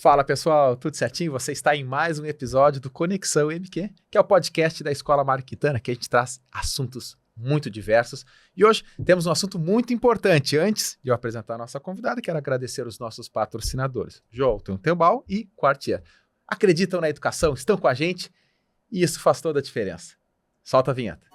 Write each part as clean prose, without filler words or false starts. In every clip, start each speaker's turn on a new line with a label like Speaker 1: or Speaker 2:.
Speaker 1: Fala pessoal, tudo certinho? Você está em mais um episódio do Conexão MQ, que é o podcast da Escola Mário Quintana, que a gente traz assuntos muito diversos. E hoje temos um assunto muito importante. Antes de eu apresentar a nossa convidada, quero agradecer os nossos patrocinadores, Jolton Tembal e Quartier. Acreditam na educação, estão com a gente e isso faz toda a diferença. Solta a vinheta.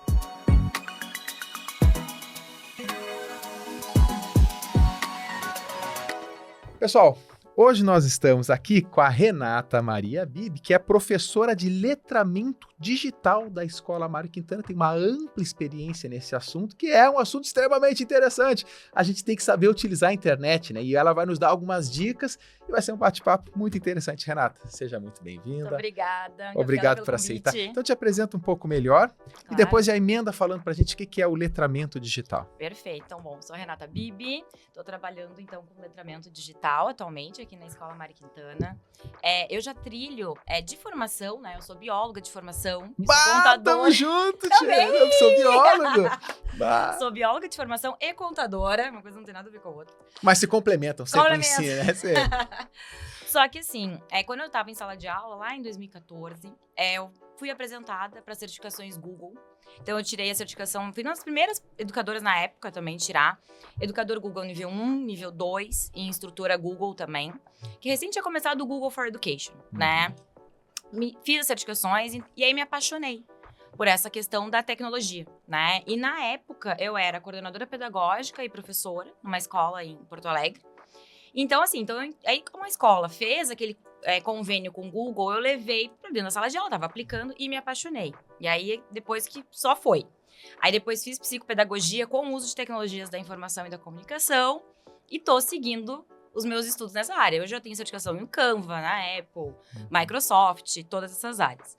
Speaker 1: Pessoal, hoje nós estamos aqui com a Renata Maria Bibi, que é professora de letramento digital da Escola Mário Quintana, tem uma ampla experiência nesse assunto, que é um assunto extremamente interessante. A gente tem que saber utilizar a internet, né? E ela vai nos dar algumas dicas e vai ser um bate-papo muito interessante. Renata, seja muito bem-vinda.
Speaker 2: Muito obrigada.
Speaker 1: Obrigado por aceitar. Então, te apresento um pouco melhor e depois já emenda falando pra gente o que é o letramento digital.
Speaker 2: Perfeito. Então, bom, sou a Renata Bibi, estou trabalhando, então, com letramento digital atualmente aqui na Escola Mário Quintana. Eu já trilho de formação, né? Eu sou bióloga de formação. Sou contadora.
Speaker 1: Tamo junto, tia! Eu sou biólogo!
Speaker 2: Sou bióloga de formação e contadora. Uma coisa não tem nada a ver com a outra.
Speaker 1: Mas se complementam, sempre ensina, né?
Speaker 2: Só que assim, quando eu estava em sala de aula, lá em 2014, eu fui apresentada para certificações Google. Então eu tirei a certificação, fui uma das primeiras educadoras na época também tirar. Educador Google nível 1, nível 2 e instrutora Google também. Que recém tinha começado o Google for Education, né? Fiz as certificações e aí me apaixonei por essa questão da tecnologia, né? E na época eu era coordenadora pedagógica e professora numa escola em Porto Alegre. Então, assim, aí como a escola fez aquele convênio com o Google, eu levei para dentro da sala de aula, estava aplicando e me apaixonei. E aí, depois que só foi. Aí depois fiz psicopedagogia com o uso de tecnologias da informação e da comunicação e tô seguindo os meus estudos nessa área. Hoje eu tenho certificação no Canva, na Apple, Microsoft, todas essas áreas.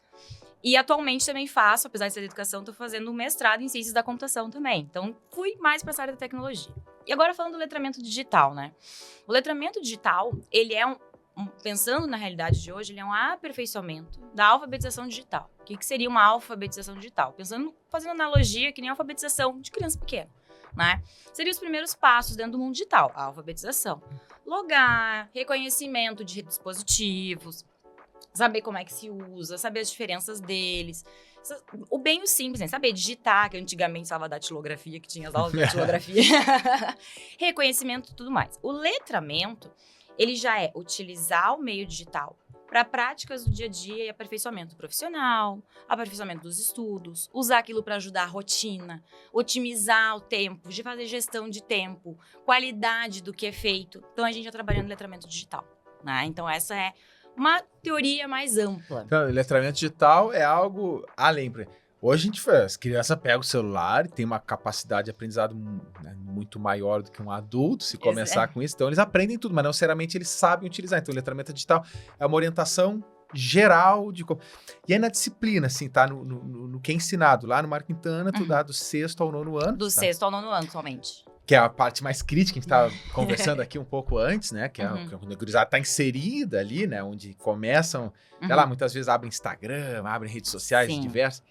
Speaker 2: E atualmente também faço, apesar de ser de educação, estou fazendo um mestrado em ciências da computação também. Então, fui mais para essa área da tecnologia. E agora falando do letramento digital, né? O letramento digital, ele é pensando na realidade de hoje, ele é um aperfeiçoamento da alfabetização digital. O que seria uma alfabetização digital? Fazendo analogia que nem a alfabetização de criança pequena, né? Seriam os primeiros passos dentro do mundo digital, a alfabetização. Logar, reconhecimento de dispositivos, saber como é que se usa, saber as diferenças deles. O bem e o simples, né? Saber digitar, que antigamente estava datilografia, que tinha as aulas de datilografia. Reconhecimento e tudo mais. O letramento, ele já é utilizar o meio digital para práticas do dia a dia e aperfeiçoamento profissional, aperfeiçoamento dos estudos, usar aquilo para ajudar a rotina, otimizar o tempo, de fazer gestão de tempo, qualidade do que é feito. Então, a gente já trabalhando em letramento digital, né? Então, essa é uma teoria mais ampla.
Speaker 1: Então, letramento digital é algo além. Hoje as crianças pegam o celular e tem uma capacidade de aprendizado muito maior do que um adulto, se começar com isso. Então, eles aprendem tudo, mas não necessariamente eles sabem utilizar. Então, o letramento digital é uma orientação geral de... E aí, na disciplina, assim, tá? No que é ensinado. Lá no Mário Quintana, tu dá do 6º ao 9º ano.
Speaker 2: Do 6º ao 9º ano, somente.
Speaker 1: Que é a parte mais crítica, que a gente estava conversando aqui um pouco antes, né? Que é quando a gurizada está inserida ali, né? Onde começam, sei lá, muitas vezes abrem Instagram, abrem redes sociais diversas.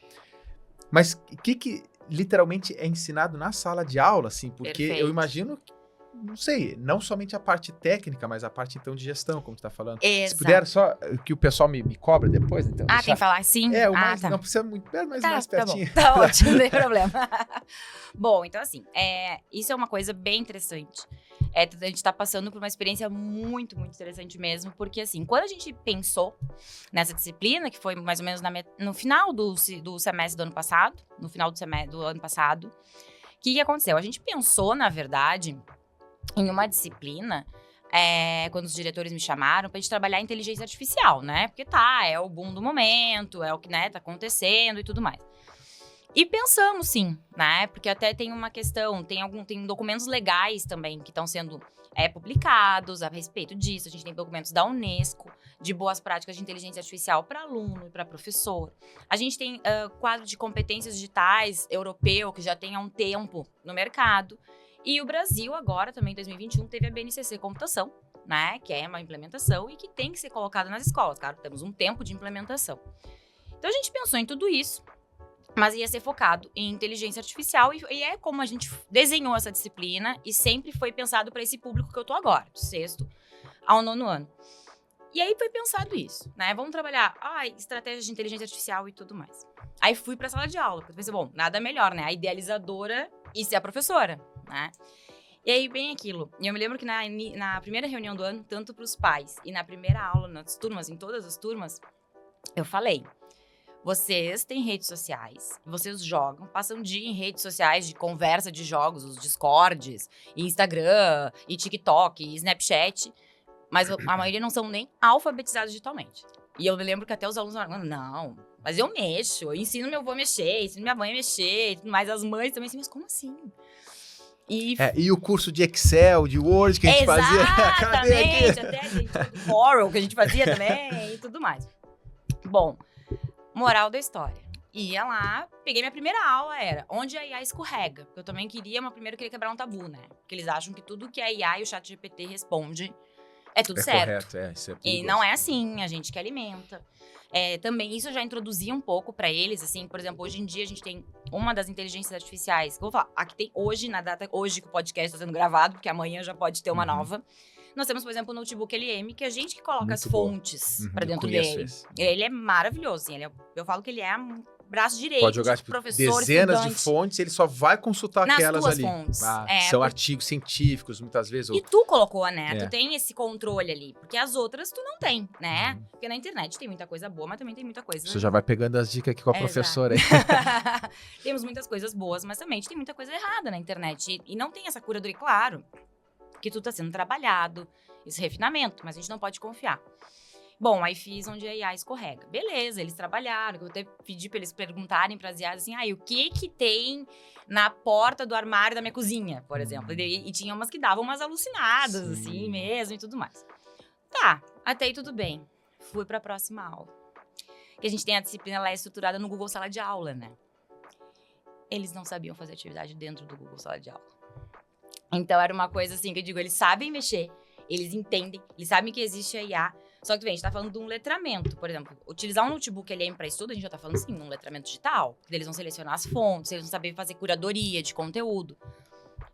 Speaker 1: Mas o que literalmente é ensinado na sala de aula, assim? Porque eu imagino, não sei, não somente a parte técnica, mas a parte, então, de gestão, como tu tá falando.
Speaker 2: Exato.
Speaker 1: Se puder, só que o pessoal me cobra depois, então.
Speaker 2: Tem que falar assim?
Speaker 1: Tá. Não precisa muito perto, mas mais pertinho.
Speaker 2: Tá ótimo, não tem problema. Bom, então assim, isso é uma coisa bem interessante. A gente tá passando por uma experiência muito, muito interessante mesmo, porque assim, quando a gente pensou nessa disciplina, que foi mais ou menos no final do semestre do ano passado, no final do ano passado, o que aconteceu? A gente pensou, na verdade, em uma disciplina, quando os diretores me chamaram, pra gente trabalhar inteligência artificial, né? Porque é o boom do momento, é o que, né, tá acontecendo e tudo mais. E pensamos sim, né? Porque até tem uma questão, tem documentos legais também que estão sendo publicados a respeito disso. A gente tem documentos da Unesco, de boas práticas de inteligência artificial para aluno e para professor. A gente tem quadro de competências digitais europeu, que já tem há um tempo no mercado. E o Brasil agora, também em 2021, teve a BNCC Computação, né? Que é uma implementação e que tem que ser colocada nas escolas. Claro, temos um tempo de implementação. Então, a gente pensou em tudo isso. Mas ia ser focado em inteligência artificial e é como a gente desenhou essa disciplina e sempre foi pensado para esse público que eu tô agora, do 6º ao 9º ano. E aí foi pensado isso, né? Vamos trabalhar estratégias de inteligência artificial e tudo mais. Aí fui pra sala de aula, porque eu pensei, bom, nada melhor, né? A idealizadora e ser a professora, né? E aí, bem aquilo. E eu me lembro que na primeira reunião do ano, tanto pros pais e na primeira aula, nas turmas, em todas as turmas, eu falei, vocês têm redes sociais, vocês jogam, passam dia em redes sociais de conversa de jogos, os Discords, e Instagram, e TikTok, e Snapchat, mas a maioria não são nem alfabetizados digitalmente. E eu me lembro que até os alunos falaram, não, mas eu mexo, eu ensino meu avô a mexer, ensino minha mãe a mexer, e tudo mais, as mães também assim, mas como assim?
Speaker 1: E o curso de Excel, de Word que a gente fazia.
Speaker 2: Exatamente, até a gente do Corel que a gente fazia também e tudo mais. Bom, moral da história. Ia lá, peguei minha primeira aula, era onde a IA escorrega. Porque eu também queria quebrar um tabu, né? Porque eles acham que tudo que a IA e o ChatGPT responde é tudo certo.
Speaker 1: Correto, isso é perigoso.
Speaker 2: E não é assim, a gente que alimenta. Também isso eu já introduzia um pouco pra eles, assim, por exemplo, hoje em dia a gente tem uma das inteligências artificiais, que eu vou falar, aqui tem hoje, na data, hoje que o podcast está sendo gravado, porque amanhã já pode ter uma nova. Nós temos, por exemplo, o notebook LM, que a gente que coloca as fontes pra dentro dele. Ele é maravilhoso, assim, eu falo que ele é um braço direito,
Speaker 1: pode jogar tipo,
Speaker 2: professor,
Speaker 1: dezenas
Speaker 2: estudante,
Speaker 1: de fontes, ele só vai consultar
Speaker 2: nas
Speaker 1: aquelas
Speaker 2: tuas
Speaker 1: ali.
Speaker 2: fontes.
Speaker 1: São artigos científicos, muitas vezes.
Speaker 2: E tu colocou, né? Tu tem esse controle ali, porque as outras tu não tem, né? Porque na internet tem muita coisa boa, mas também tem muita coisa...
Speaker 1: Você já vai pegando as dicas aqui com a professora aí.
Speaker 2: Temos muitas coisas boas, mas também tem muita coisa errada na internet. E não tem essa curadoria, claro, que tudo tá sendo trabalhado, esse refinamento, mas a gente não pode confiar. Bom, aí fiz onde a IA escorrega. Beleza, eles trabalharam, eu até pedi pra eles perguntarem pras IAs assim, o que que tem na porta do armário da minha cozinha, por exemplo. E tinha umas que davam umas alucinadas, assim mesmo, e tudo mais. Tá, até aí tudo bem. Fui pra próxima aula. Que a gente tem a disciplina lá estruturada no Google Sala de Aula, né? Eles não sabiam fazer atividade dentro do Google Sala de Aula. Então era uma coisa assim, que eu digo, eles sabem mexer, eles entendem, eles sabem que existe a IA. Só que, a gente tá falando de um letramento, por exemplo. Utilizar um notebook LM para estudo, a gente já tá falando, sim, um letramento digital. Eles vão selecionar as fontes, eles vão saber fazer curadoria de conteúdo.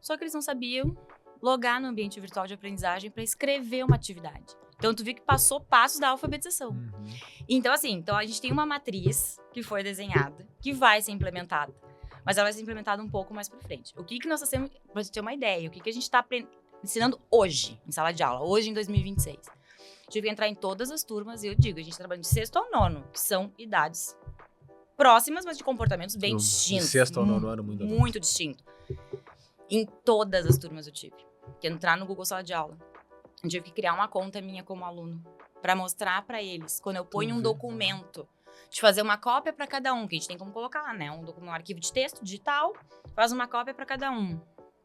Speaker 2: Só que eles não sabiam logar no ambiente virtual de aprendizagem para escrever uma atividade. Então, tu viu que passou passos da alfabetização. Então, assim, a gente tem uma matriz que foi desenhada, que vai ser implementada. Mas ela vai ser implementada um pouco mais para frente. O que nós temos, pra você ter uma ideia, o que a gente tá ensinando hoje, em sala de aula, hoje em 2026. Tive que entrar em todas as turmas e eu digo, a gente trabalha de 6º ao 9º, que são idades próximas, mas de comportamentos bem distintos.
Speaker 1: De 6º ao 9º ano,
Speaker 2: muito distinto. Em todas as turmas eu tive que entrar no Google Sala de Aula. Eu tive que criar uma conta minha como aluno para mostrar para eles, quando eu ponho um documento, de fazer uma cópia para cada um, que a gente tem como colocar lá, né? Um arquivo de texto digital, faz uma cópia para cada um,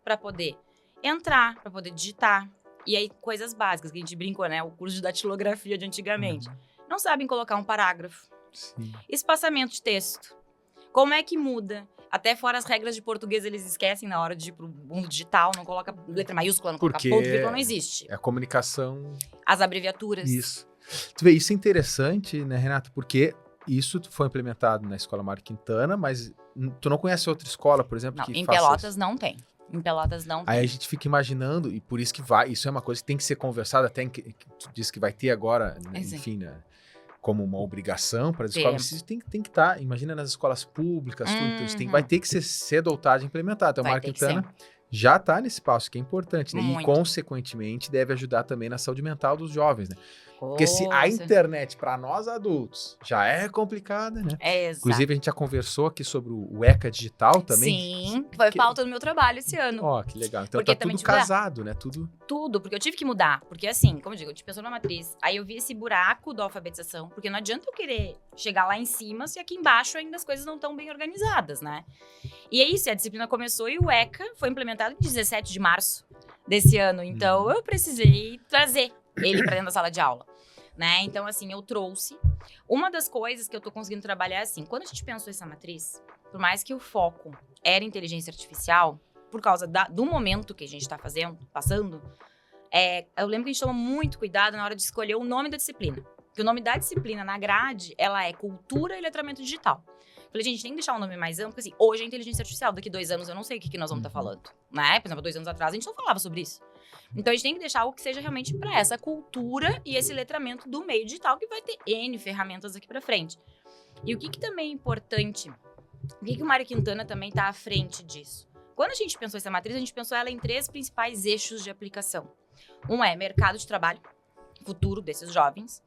Speaker 2: para poder entrar, para poder digitar. E aí, coisas básicas, que a gente brincou, né? O curso de datilografia de antigamente. Não sabem colocar um parágrafo. Espaçamento de texto. Como é que muda? Até fora as regras de português, eles esquecem na hora de ir pro mundo digital. Não coloca letra maiúscula, não coloca ponto, vírgula, não existe.
Speaker 1: É a comunicação...
Speaker 2: As abreviaturas.
Speaker 1: Isso. Tu vê, isso é interessante, né, Renato? Porque isso foi implementado na Escola Mário Quintana, mas tu não conhece outra escola, por exemplo, que
Speaker 2: em
Speaker 1: faça
Speaker 2: Pelotas
Speaker 1: isso?
Speaker 2: não tem. Em Pelotas não tem.
Speaker 1: Aí a gente fica imaginando, e por isso que isso é uma coisa que tem que ser conversada, até que tu disse que vai ter agora, né, enfim, né, como uma obrigação para as escolas. Isso tem que estar, imagina nas escolas públicas, tudo, então isso vai ter que ser cedo ou tarde implementado. Então, o Mário Quintana já está nesse passo, que é importante, né? E, consequentemente, deve ajudar também na saúde mental dos jovens, né? Porque se a internet, para nós adultos, já é complicada, né? Inclusive, a gente já conversou aqui sobre o ECA digital também.
Speaker 2: Sim, foi pauta do meu trabalho esse ano.
Speaker 1: Ó, que legal. Então porque tá tudo casado, né?
Speaker 2: Tudo, porque eu tive que mudar. Porque assim, como eu digo, eu pensou na matriz. Aí eu vi esse buraco da alfabetização, porque não adianta eu querer chegar lá em cima se aqui embaixo ainda as coisas não estão bem organizadas, né? E é isso, a disciplina começou e o ECA foi implementado em 17 de março desse ano. Então, eu precisei trazer ele para dentro da sala de aula, né? Então, assim, eu trouxe. Uma das coisas que eu tô conseguindo trabalhar é assim, quando a gente pensou essa matriz, por mais que o foco era inteligência artificial, por causa do momento que a gente tá passando, eu lembro que a gente toma muito cuidado na hora de escolher o nome da disciplina. Porque o nome da disciplina na grade, ela é Cultura e Letramento Digital. Falei, gente, tem que deixar um nome mais amplo, porque assim, hoje é inteligência artificial, daqui 2 anos eu não sei o que nós vamos estar falando, né? Por exemplo, 2 anos atrás a gente não falava sobre isso. Então a gente tem que deixar algo que seja realmente para essa cultura e esse letramento do meio digital, que vai ter N ferramentas aqui para frente. E o que também é importante, o que o Mário Quintana também está à frente disso? Quando a gente pensou essa matriz, a gente pensou ela em 3 principais eixos de aplicação. Um é mercado de trabalho, futuro desses jovens.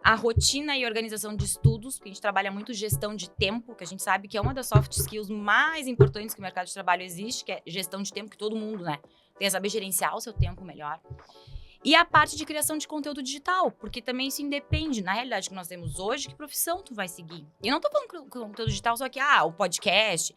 Speaker 2: A rotina e organização de estudos, porque a gente trabalha muito gestão de tempo, que a gente sabe que é uma das soft skills mais importantes que o mercado de trabalho existe, que é gestão de tempo, que todo mundo, né, tem que saber gerenciar o seu tempo melhor. E a parte de criação de conteúdo digital, porque também isso independe, na realidade que nós temos hoje, que profissão tu vai seguir. E eu não tô falando conteúdo digital só que, o podcast,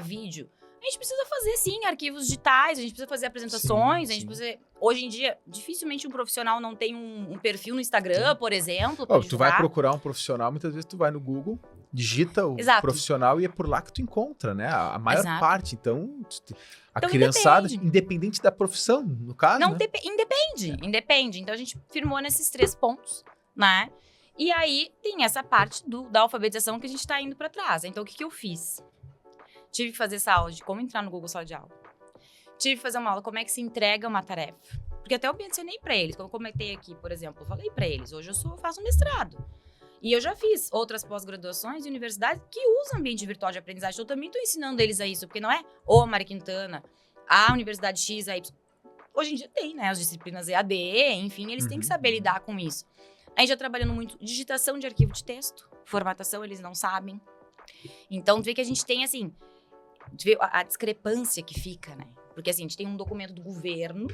Speaker 2: vídeo. A gente precisa fazer, sim, arquivos digitais, a gente precisa fazer apresentações, a gente precisa... Hoje em dia, dificilmente um profissional não tem um perfil no Instagram, por exemplo.
Speaker 1: Tu vai procurar um profissional, muitas vezes tu vai no Google, digita o profissional e é por lá que tu encontra, né? A maior parte. Então, a criançada, independente da profissão, no caso,
Speaker 2: não,
Speaker 1: né?
Speaker 2: Independe. Então, a gente firmou nesses 3 pontos, né? E aí, tem essa parte da alfabetização que a gente tá indo para trás. Então, o que eu fiz? Tive que fazer essa aula de como entrar no Google Sala de Aula. Tive que fazer uma aula como é que se entrega uma tarefa. Porque até eu mencionei para eles, quando eu comentei aqui, por exemplo, eu falei para eles, hoje eu faço um mestrado. E eu já fiz outras pós-graduações e universidades que usam ambiente virtual de aprendizagem. Então, eu também estou ensinando eles a isso, porque não é o Mário Quintana, a Universidade X, a Y. Hoje em dia tem, né, as disciplinas EAD, enfim, eles têm que saber lidar com isso. A gente já trabalhando muito digitação de arquivo de texto, formatação, eles não sabem. Então, tu vê que a gente tem, assim... Tu vê a discrepância que fica, né? Porque, assim, a gente tem um documento do governo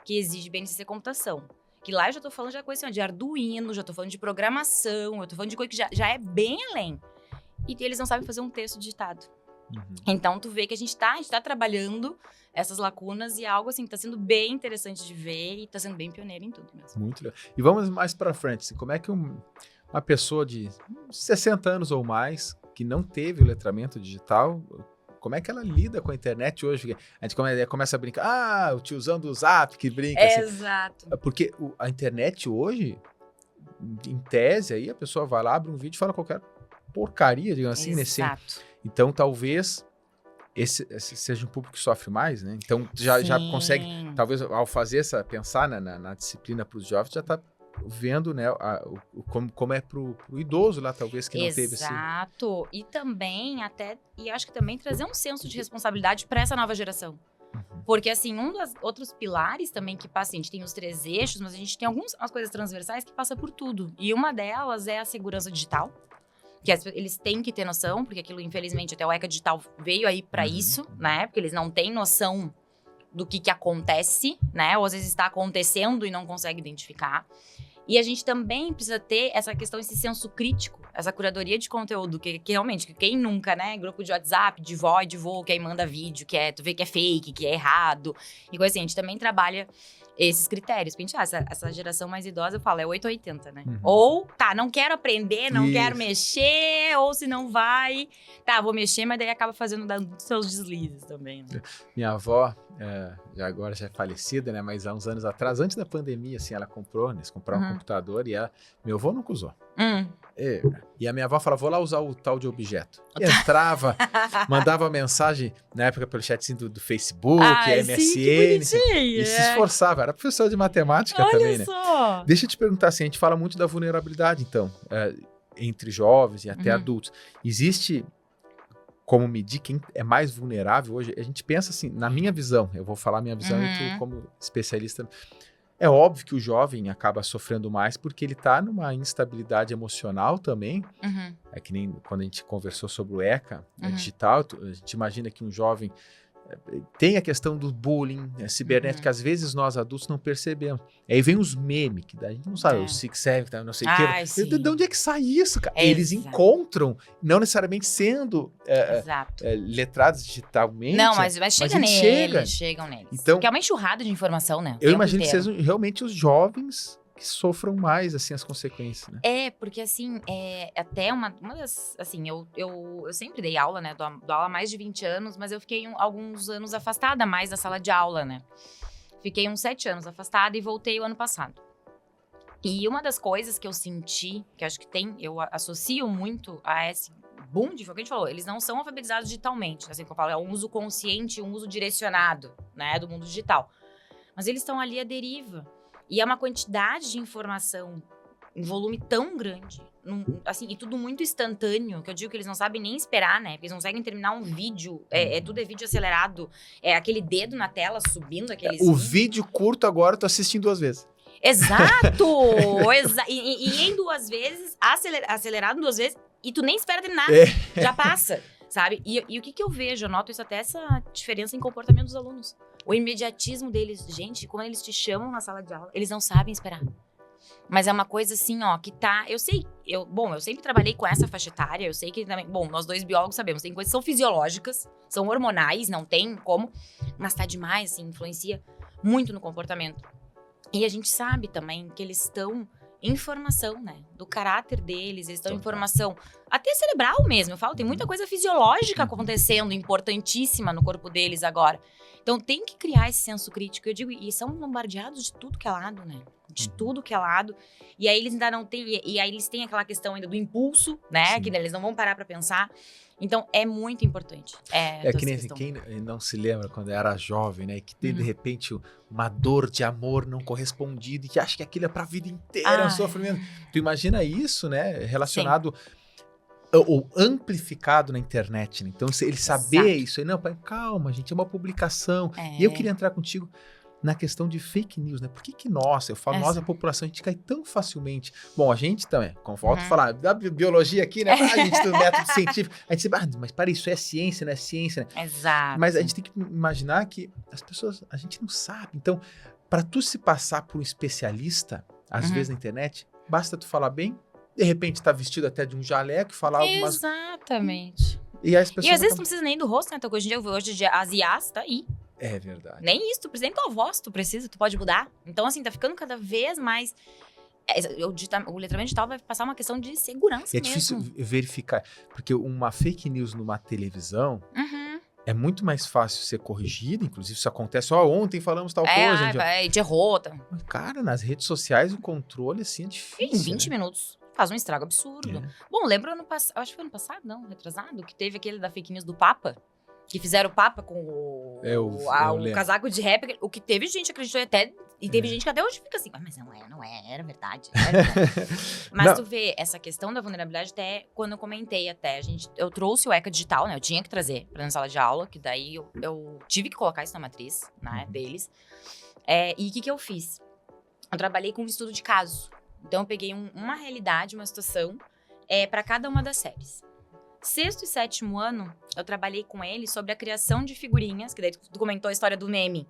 Speaker 2: que exige BNCC computação. Que lá eu já tô falando de coisa assim, de Arduino, já tô falando de programação, eu tô falando de coisa que já é bem além. E eles não sabem fazer um texto digitado. Então, tu vê que a gente tá trabalhando essas lacunas e algo, assim, que tá sendo bem interessante de ver e tá sendo bem pioneiro em tudo mesmo.
Speaker 1: Muito legal. E vamos mais pra frente, assim, como é que uma pessoa de 60 anos ou mais, que não teve o letramento digital... Como é que ela lida com a internet hoje? A gente começa a brincar. O tiozão do Zap que brinca.
Speaker 2: Exato.
Speaker 1: Assim. Porque a internet hoje, em tese, aí a pessoa vai lá, abre um vídeo e fala qualquer porcaria, digamos assim.
Speaker 2: Exato.
Speaker 1: Então, talvez esse seja um público que sofre mais, né? Então, já consegue, talvez, ao fazer pensar na disciplina para os jovens, já está vendo, né, como é pro idoso lá, talvez, que não teve esse...
Speaker 2: Exato. E também, acho que também trazer um senso de responsabilidade para essa nova geração. Porque, assim, um dos outros pilares também que passa, a gente tem os 3 eixos, mas a gente tem algumas coisas transversais que passa por tudo. E uma delas é a segurança digital, que eles têm que ter noção, porque aquilo, infelizmente, até o ECA Digital veio aí para isso, né? Porque eles não têm noção do que acontece, né? Ou às vezes está acontecendo e não consegue identificar. E a gente também precisa ter essa questão, esse senso crítico, essa curadoria de conteúdo, que realmente, quem nunca, né? Grupo de WhatsApp, de vó e de vô, que aí manda vídeo, tu vê que é fake, que é errado. E coisa assim, a gente também trabalha esses critérios. Porque a gente, essa geração mais idosa, eu falo, é 880, né? Ou, não quero aprender, não quero mexer, ou se não vai, vou mexer, mas daí acaba fazendo seus deslizes também, né?
Speaker 1: Minha avó, agora já é falecida, né? Mas há uns anos atrás, antes da pandemia, assim, ela comprou, eles compraram um computador e meu avô nunca usou. E a minha avó falava, vou lá usar o tal de objeto. E entrava, mandava mensagem, na época, pelo chatzinho do Facebook, MSN. E se esforçava, era professor de matemática também, né?
Speaker 2: Só.
Speaker 1: Deixa eu te perguntar, assim, a gente fala muito da vulnerabilidade, então, entre jovens e até adultos. Existe como medir quem é mais vulnerável hoje? A gente pensa assim, na minha visão, eu vou falar minha visão e tu, como especialista... É óbvio que o jovem acaba sofrendo mais porque ele está numa instabilidade emocional também. É que nem quando a gente conversou sobre o ECA digital, a gente imagina que um jovem tem a questão do bullying cibernético, que às vezes nós adultos não percebemos. Aí vem os memes, que daí a gente não sabe, o Six Seven, não sei o quê. De onde é que sai isso, cara? Eles encontram, não necessariamente sendo letrados digitalmente.
Speaker 2: Não, mas chega neles, chegam neles.
Speaker 1: Então,
Speaker 2: porque é uma enxurrada de informação, né?
Speaker 1: Eu imagino que sejam realmente os jovens que sofram mais, assim, as consequências, né?
Speaker 2: Porque, assim, até uma das... Assim, eu sempre dei aula, né? Dou aula há mais de 20 anos, mas eu fiquei alguns anos afastada mais da sala de aula, né? Fiquei uns 7 anos afastada e voltei o ano passado. E uma das coisas que eu senti, que acho que eu associo muito a esse boom de... Foi o que a gente falou, eles não são alfabetizados digitalmente, assim, como eu falo, é um uso consciente, um uso direcionado, né? Do mundo digital. mas eles estão ali à deriva. E é uma quantidade de informação em volume tão grande, assim, e tudo muito instantâneo, que eu digo que eles não sabem nem esperar, né? Porque eles não conseguem terminar um vídeo, tudo é vídeo acelerado, é aquele dedo na tela subindo aqueles...
Speaker 1: O vídeo curto agora eu tô assistindo 2 vezes.
Speaker 2: Exato! E em 2 vezes, acelerado 2 vezes, e tu nem espera terminar, já passa, sabe? E o que eu vejo, eu noto isso até, essa diferença em comportamento dos alunos. O imediatismo deles, gente, quando eles te chamam na sala de aula, eles não sabem esperar. Mas é uma coisa assim, ó, que tá... Eu sempre trabalhei com essa faixa etária, eu sei que também... Bom, nós 2 biólogos sabemos, tem coisas que são fisiológicas, são hormonais, não tem como, mas tá demais, assim, influencia muito no comportamento. E a gente sabe também que eles estão em formação, né? Do caráter deles, eles estão em formação até cerebral mesmo, eu falo, tem muita coisa fisiológica acontecendo, importantíssima no corpo deles agora. Então tem que criar esse senso crítico, eu digo, e são bombardeados de tudo que é lado, né? De tudo que é lado. E aí eles ainda não têm, e aí eles têm aquela questão ainda do impulso, né? Sim. Que eles não vão parar pra pensar. Então é muito importante.
Speaker 1: Que nem quem não se lembra quando era jovem, né? Que tem de repente uma dor de amor não correspondida e que acha que aquilo é pra vida inteira, um sofrimento. Tu imagina isso, né? Relacionado... ou amplificado na internet, né? Então, ele saber isso aí, não, pai, calma, gente, é uma publicação. E eu queria entrar contigo na questão de fake news, né? Por que nós, eu falo, nós, a população, a gente cai tão facilmente. Bom, a gente também, como volto a falar, da biologia aqui, né? A gente tem um método científico. A gente mas para isso é ciência, não é ciência, né?
Speaker 2: Exato.
Speaker 1: Mas a gente tem que imaginar que as pessoas, a gente não sabe. Então, para tu se passar por um especialista, às vezes na internet, basta tu falar bem, de repente tá vestido até de um jaleco e falar algumas...
Speaker 2: Exatamente.
Speaker 1: E as pessoas...
Speaker 2: E às vezes não precisa nem do rosto, né? Então, hoje em dia, as IAs tá aí.
Speaker 1: É verdade.
Speaker 2: Nem isso, tu precisa, nem tua voz tu precisa, tu pode mudar. Então, assim, tá ficando cada vez mais... O letramento digital vai passar uma questão de segurança mesmo.
Speaker 1: É difícil verificar, porque uma fake news numa televisão... É muito mais fácil ser corrigida, inclusive isso acontece, ontem falamos tal coisa.
Speaker 2: A gente errou.
Speaker 1: Mas, cara, nas redes sociais o controle, assim, é difícil.
Speaker 2: Em 20 minutos faz um estrago absurdo. Bom, lembra acho que foi ano passado, não, retrasado, que teve aquele da fake news do Papa, que fizeram o Papa com o casaco de réplica, o que teve gente que acreditou até, e teve gente que até hoje fica assim, mas não é, era verdade. Mas tu vê, essa questão da vulnerabilidade, até quando eu comentei eu trouxe o ECA digital, né, eu tinha que trazer pra na sala de aula, que daí eu tive que colocar isso na matriz, né, deles. E o que eu fiz? Eu trabalhei com um estudo de caso. Então eu peguei uma realidade, uma situação, pra cada uma das séries. 6º e 7º ano, eu trabalhei com ele sobre a criação de figurinhas, que daí tu comentou a história do meme.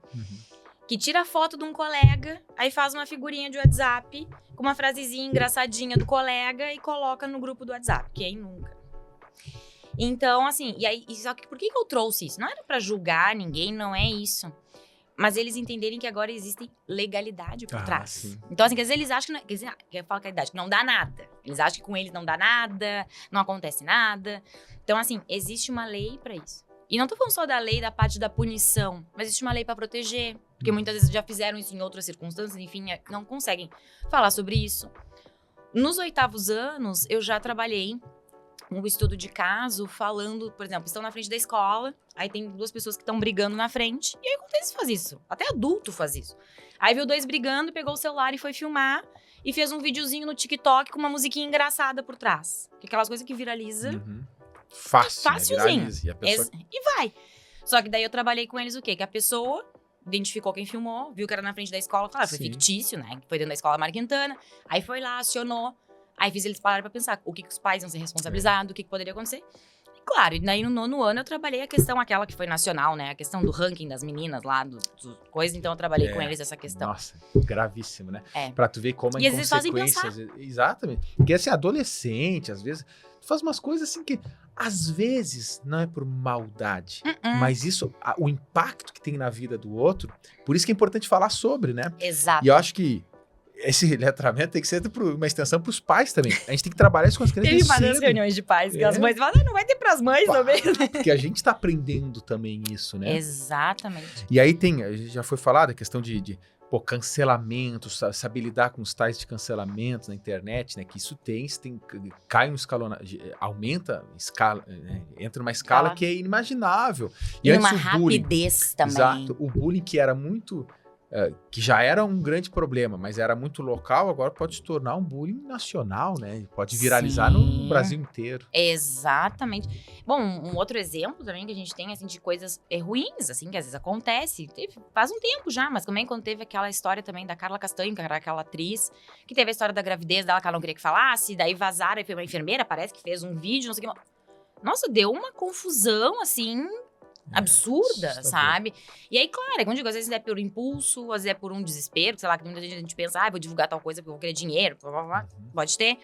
Speaker 2: Que tira a foto de um colega, aí faz uma figurinha de WhatsApp com uma frasezinha engraçadinha do colega e coloca no grupo do WhatsApp. Quem nunca? Então, assim, só que por que eu trouxe isso? Não era pra julgar ninguém, não é isso. Mas eles entenderem que agora existe legalidade por trás. Sim. Então, assim, quer dizer, eles acham que eu falo que não dá nada. Eles acham que com eles não dá nada, não acontece nada. Então, assim, existe uma lei pra isso. E não tô falando só da lei da parte da punição, mas existe uma lei pra proteger. Porque muitas vezes já fizeram isso em outras circunstâncias, enfim, não conseguem falar sobre isso. Nos 8º anos, eu já trabalhei um estudo de caso falando, por exemplo, estão na frente da escola, aí tem 2 pessoas que estão brigando na frente, e aí acontece faz isso. Até adulto faz isso. Aí viu 2 brigando, pegou o celular e foi filmar, e fez um videozinho no TikTok com uma musiquinha engraçada por trás. Que aquelas coisas que viraliza.
Speaker 1: Facilzinho. Né?
Speaker 2: E, a pessoa... e vai. Só que daí eu trabalhei com eles o quê? Que a pessoa identificou quem filmou, viu que era na frente da escola, claro, foi fictício, né? Foi dentro da escola Mário Quintana. Aí foi lá, acionou. Aí fiz eles pararem pra pensar o que os pais iam ser responsabilizados, o que poderia acontecer. E claro, e daí no 9º ano eu trabalhei a questão aquela que foi nacional, né? A questão do ranking das meninas lá, do coisa. Então eu trabalei com eles essa questão.
Speaker 1: Nossa, gravíssimo, né? Pra tu ver como a inconsequência... Exatamente. Porque assim, adolescente, às vezes, tu faz umas coisas assim que, às vezes, não é por maldade. Mas isso, o impacto que tem na vida do outro, por isso que é importante falar sobre, né?
Speaker 2: Exato.
Speaker 1: E eu acho que esse letramento tem que ser uma extensão para os pais também. A gente tem que trabalhar isso com as crianças.
Speaker 2: Teve várias reuniões de pais que as mães falam, não vai ter para as mães também.
Speaker 1: Porque a gente está aprendendo também isso, né?
Speaker 2: Exatamente.
Speaker 1: E aí já foi falado a questão de cancelamento, saber lidar com os tais de cancelamentos na internet, né? Que isso cai um escalão, aumenta escala, né? Entra numa escala que é inimaginável.
Speaker 2: E antes uma rapidez também.
Speaker 1: Exato. O bullying que era muito que já era um grande problema, mas era muito local, agora pode se tornar um bullying nacional, né? Pode viralizar no Brasil inteiro.
Speaker 2: Exatamente. Bom, um outro exemplo também que a gente tem, assim, de coisas ruins, assim, que às vezes acontece, faz um tempo já, mas também quando teve aquela história também da Carla Castanho, que era aquela atriz, que teve a história da gravidez dela, que ela não queria que falasse, daí vazaram, e foi uma enfermeira, parece que fez um vídeo, não sei o que. Nossa, deu uma confusão, assim, absurda, sabe? E aí, claro, como eu digo, às vezes é por impulso, às vezes é por um desespero, sei lá, que muita gente pensa, vou divulgar tal coisa porque eu vou querer dinheiro, blá, blá, blá. Pode ter.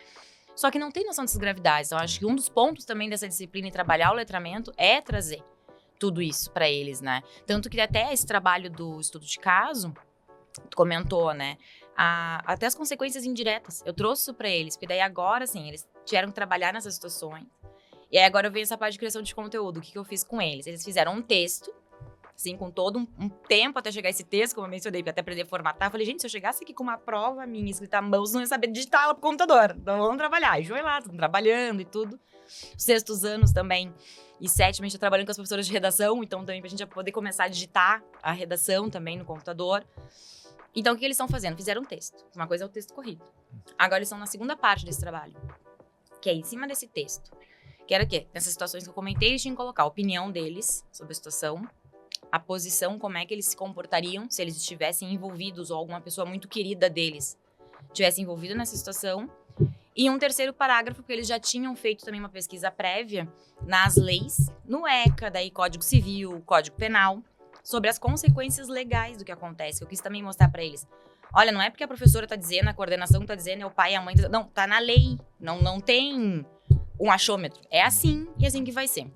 Speaker 2: Só que não tem noção dessas gravidades. Então, acho que um dos pontos também dessa disciplina e trabalhar o letramento é trazer tudo isso pra eles, né? Tanto que até esse trabalho do estudo de caso, tu comentou, né? Até as consequências indiretas. Eu trouxe isso pra eles, porque daí agora, assim, eles tiveram que trabalhar nessas situações. E aí agora eu venho essa parte de criação de conteúdo. O que eu fiz com eles? Eles fizeram um texto, assim, com todo um tempo até chegar esse texto, como eu mencionei, até aprender a formatar. Eu falei, gente, se eu chegasse aqui com uma prova minha escrita à mão, vocês não iam saber digitar ela pro computador. Então vamos trabalhar. E foi lá, trabalhando e tudo. Os 6º anos também. E 7º, a gente tá trabalhando com as professoras de redação, então também pra gente poder começar a digitar a redação também no computador. Então o que eles estão fazendo? Fizeram um texto. Uma coisa é o texto corrido. Agora eles estão na segunda parte desse trabalho, que é em cima desse texto. Que era o quê? Nessas situações que eu comentei, eles tinham que colocar a opinião deles sobre a situação, a posição, como é que eles se comportariam se eles estivessem envolvidos ou alguma pessoa muito querida deles estivesse envolvida nessa situação. E um 3º parágrafo, porque eles já tinham feito também uma pesquisa prévia nas leis, no ECA, daí Código Civil, Código Penal, sobre as consequências legais do que acontece. Eu quis também mostrar para eles. Olha, não é porque a professora tá dizendo, a coordenação tá dizendo, é o pai e a mãe. Não, tá na lei. Não tem um achômetro. É assim e assim que vai ser.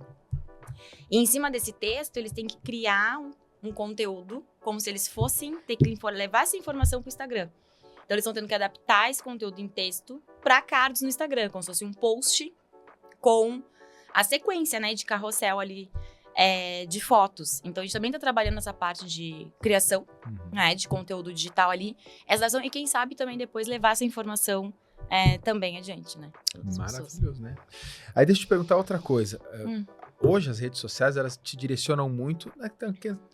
Speaker 2: E em cima desse texto, eles têm que criar um conteúdo como se eles fossem ter que levar essa informação pro Instagram. Então, eles estão tendo que adaptar esse conteúdo em texto para cards no Instagram, como se fosse um post com a sequência, né, de carrossel ali, de fotos. Então, a gente também tá trabalhando nessa parte de criação, né, de conteúdo digital ali. E quem sabe também depois levar essa informação também adiante, né?
Speaker 1: Maravilhoso, né? Aí deixa eu te perguntar outra coisa. Hoje as redes sociais, elas te direcionam muito na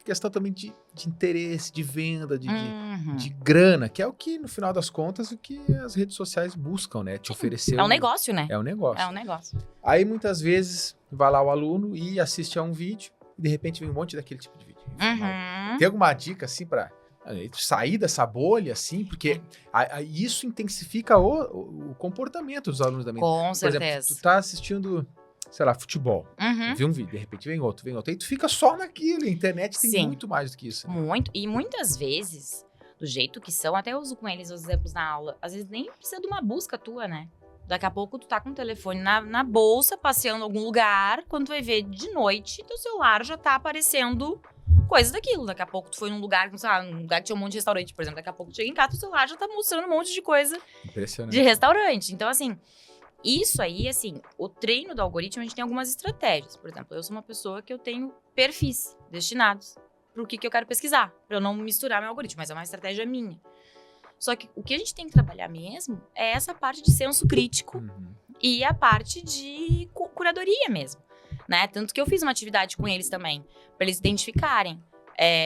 Speaker 1: questão também de interesse, de venda, de grana, que é o que, no final das contas, o que as redes sociais buscam, né? Te oferecer.
Speaker 2: É um negócio, né?
Speaker 1: É um negócio.
Speaker 2: É um negócio.
Speaker 1: Aí, muitas vezes, vai lá o aluno e assiste a um vídeo e, de repente, vem um monte daquele tipo de vídeo. Tem alguma dica, assim, pra sair dessa bolha, assim? Porque isso intensifica o comportamento dos alunos também.
Speaker 2: Com
Speaker 1: Por
Speaker 2: certeza.
Speaker 1: exemplo, tu tá assistindo, sei lá, futebol. Vê um vídeo, de repente vem outro. Aí tu fica só naquilo. A internet tem muito mais do que isso. Né?
Speaker 2: Muito. E muitas vezes, do jeito que são, até eu uso com eles os exemplos na aula, às vezes nem precisa de uma busca tua, né? Daqui a pouco tu tá com o telefone na bolsa, passeando em algum lugar, quando tu vai ver de noite, teu celular já tá aparecendo coisas daquilo. Daqui a pouco tu foi num lugar, sei lá, num lugar que tinha um monte de restaurante, por exemplo. Daqui a pouco tu chega em casa, teu celular já tá mostrando um monte de coisa de restaurante. Então, assim, isso aí, assim, o treino do algoritmo, a gente tem algumas estratégias. Por exemplo, eu sou uma pessoa que eu tenho perfis destinados pro que eu quero pesquisar, pra eu não misturar meu algoritmo, mas é uma estratégia minha. Só que o que a gente tem que trabalhar mesmo é essa parte de senso crítico e a parte de curadoria mesmo, né? Tanto que eu fiz uma atividade com eles também, para eles identificarem